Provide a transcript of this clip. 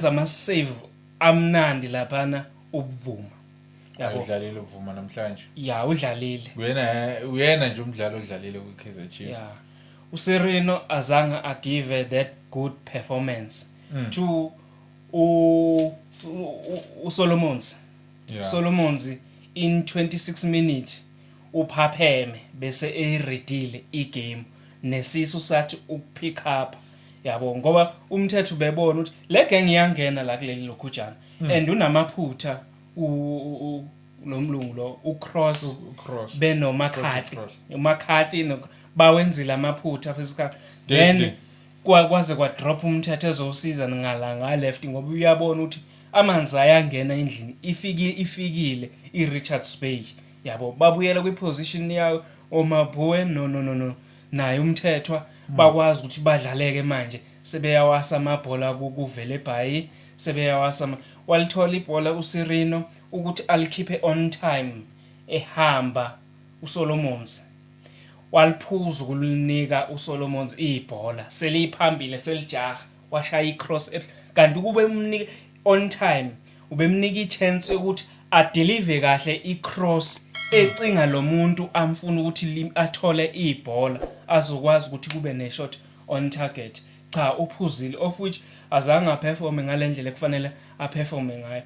Ama-save amnandi laphana ubuvuma yabo udlalile ubuvuma namhlanje ya udlalile uyena nje umdlali odlalile ku-Kaizer Chiefs ya uSereno azange agive that good performance to uSolomons Solomons in 26 minutes uphapheme bese eyiredile igame nesisu sathi ukupick up yabo ngoba umthetho bebona ukuthi le gang iyangena la kuleli lokhujana and unamaphutha nomlungu lo uCross benomakhati umakhati bawenzile amaphutha physical then kwaze kwadrop umthetho ezosiza ngala left ngoba uyabona ukuthi amanzi ayangena endlini ifikile iRichards Bay yabo babuyela kwiposition yawo oMabhuwe no naye umthethwa bakwazi ukuthi badlaleke manje sebeyawasa amabhola kuvele eBhayi sebeyawasa walithola ibhola uSirino ukuthi alikhiphe on time ehamba uSolomons waliphuza ukulinika uSolomons ibhola seliphambile selijaha washaya icross kanti kube umnika on time ubemnika ichance ukuthi adeliver kahle icross ecinga lo muntu amfuna ukuthi athole ibhola azokwazi ukuthi kube neshot on target cha uphuzile of which azange aperforme ngalendlela ekufanele aperforme ngayo